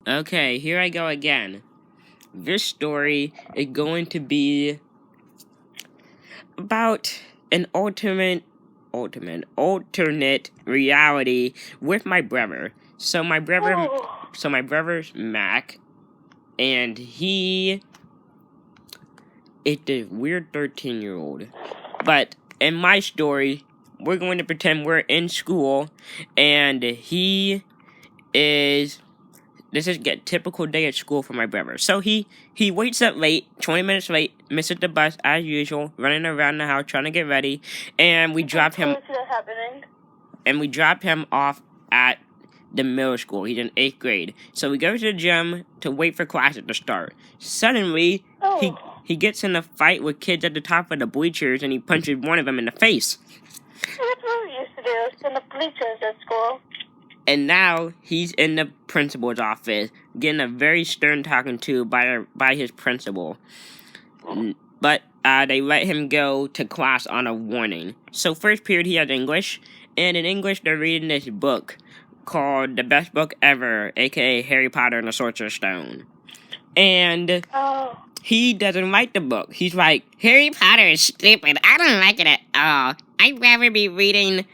Okay, here I go again. This story is going to be about an alternate reality with my brother. So my brother's Mac, and he is the weird 13-year-old. But in my story, we're going to pretend we're in school, and he is. This is a typical day at school for my brother. So he wakes up late, 20 minutes late, misses the bus as usual, running around the house trying to get ready, and we drop him off at the middle school. He's in 8th grade. So we go to the gym to wait for classes to start. Suddenly, he gets in a fight with kids at the top of the bleachers, and he punches one of them in the face. That's what we used to do, in the bleachers at school. And now he's in the principal's office, getting a very stern talking to by his principal. But they let him go to class on a warning. So first period he has English, and in English they're reading this book called The Best Book Ever, aka Harry Potter and the Sorcerer's Stone. And he doesn't like the book. He's like, Harry Potter is stupid. I don't like it at all. I'd rather be reading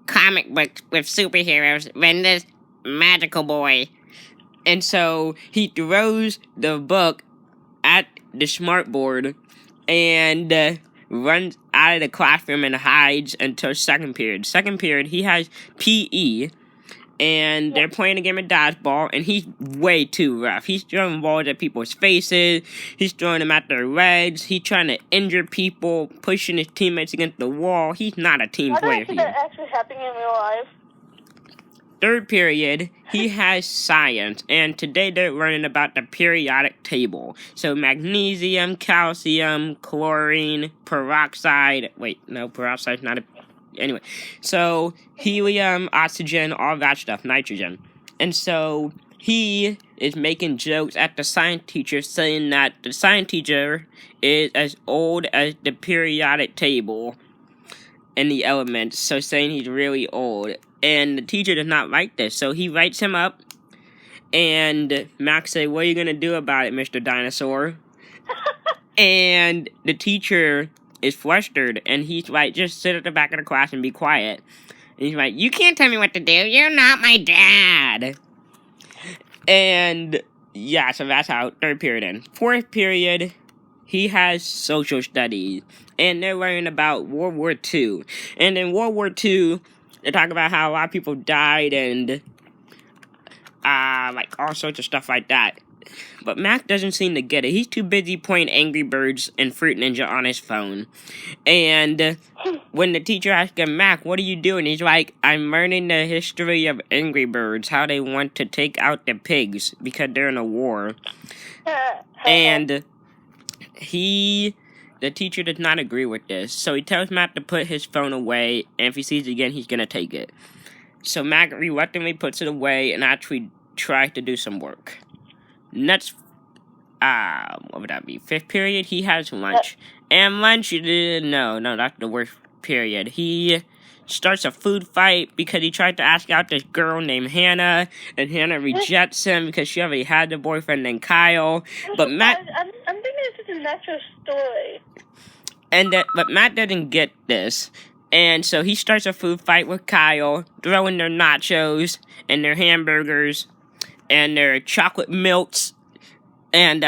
comic books with superheroes than this magical boy. And so he throws the book at the smartboard and runs out of the classroom and hides until second period. Second period, he has PE, and they're playing a game of dodgeball, and he's way too rough. He's throwing balls at people's faces, he's throwing them at their legs, he's trying to injure people, pushing his teammates against the wall. He's not a team player. I don't see that actually happening in real life. Third period, he has science, and today they're learning about the periodic table. So magnesium, calcium, chlorine, peroxide. Wait, no, peroxide's not a... Anyway, so helium, oxygen, all that stuff, nitrogen. And so he is making jokes at the science teacher, saying that the science teacher is as old as the periodic table and the elements, so saying he's really old. And the teacher does not like this, so he writes him up, and Max says, what are you going to do about it, Mr. Dinosaur? And the teacher is flustered, and he's like, just sit at the back of the class and be quiet. And he's like, you can't tell me what to do, you're not my dad. And yeah, so that's how third period ends. Fourth period, he has social studies, and they're learning about World War II. And in World War II, they talk about how a lot of people died and like all sorts of stuff like that. But Mac doesn't seem to get it. He's too busy playing Angry Birds and Fruit Ninja on his phone. And when the teacher asks him, Mac, what are you doing? He's like, I'm learning the history of Angry Birds, how they want to take out the pigs because they're in a war. And the teacher does not agree with this. So he tells Mac to put his phone away, and if he sees it again, he's going to take it. So Mac reluctantly puts it away and actually tries to do some work. Next, what would that be? Fifth period, he has lunch. And lunch, no, that's the worst period. He starts a food fight because he tried to ask out this girl named Hannah, and Hannah rejects him because she already had a boyfriend named Kyle. But Matt... I'm thinking it's just a natural story. But Matt doesn't get this. And so he starts a food fight with Kyle, throwing their nachos and their hamburgers and their chocolate milks and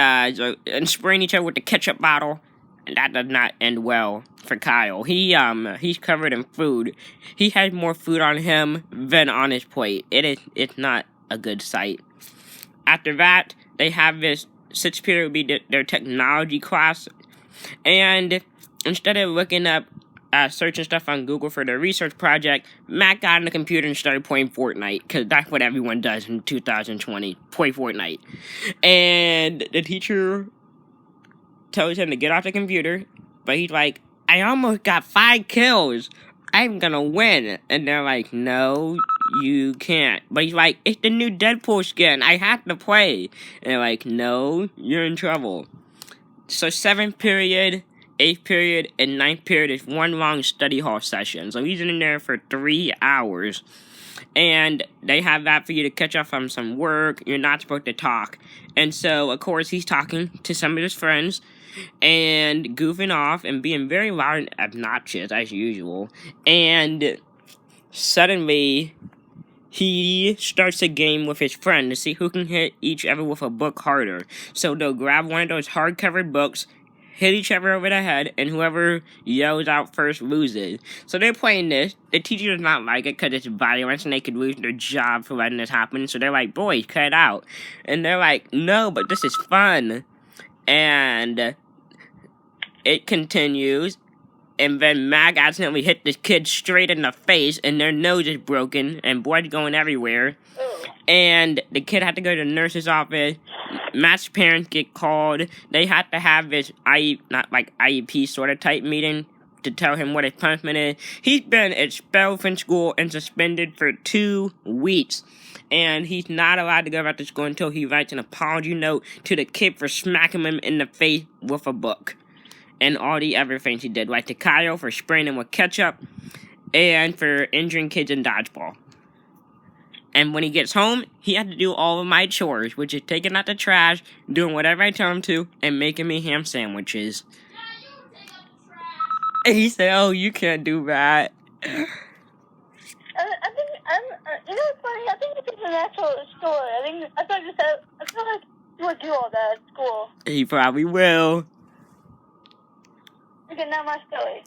spraying each other with the ketchup bottle. And that does not end well for Kyle. He's covered in food. He has more food on him than on his plate. It's not a good sight. After that, they have this sixth period would be their technology class. And instead of looking up searching stuff on Google for their research project, Mac got on the computer and started playing Fortnite, because that's what everyone does in 2020, play Fortnite. And the teacher tells him to get off the computer, but he's like, I almost got 5 kills, I'm gonna win. And they're like, no, you can't. But he's like, it's the new Deadpool skin, I have to play. And they're like, no, you're in trouble. So 7th period, 8th period, and 9th period is one long study hall session. So he's in there for 3 hours. And they have that for you to catch up from some work. You're not supposed to talk. And so, of course, he's talking to some of his friends and goofing off and being very loud and obnoxious as usual. And suddenly, he starts a game with his friend to see who can hit each other with a book harder. So they'll grab one of those hard-covered books, hit each other over the head, and whoever yells out first loses. So they're playing this. The teacher does not like it because it's violence and they could lose their job for letting this happen. So they're like, boys, cut it out. And they're like, no, but this is fun. And it continues. And then Mag accidentally hit this kid straight in the face, and their nose is broken, and blood going everywhere. And the kid had to go to the nurse's office. Matt's parents get called. They had to have this IEP sort of type meeting to tell him what his punishment is. He's been expelled from school and suspended for 2 weeks. And he's not allowed to go back to school until he writes an apology note to the kid for smacking him in the face with a book. And all the other things he did, like to Kyle for spraying him with ketchup, and for injuring kids in dodgeball. And when he gets home, he had to do all of my chores, which is taking out the trash, doing whatever I tell him to, and making me ham sandwiches. And he said, "Oh, you can't do that." I think you know what's funny? I think it's just a natural story. I thought you said I feel like you would do all that at school. He probably will. Okay, now my story.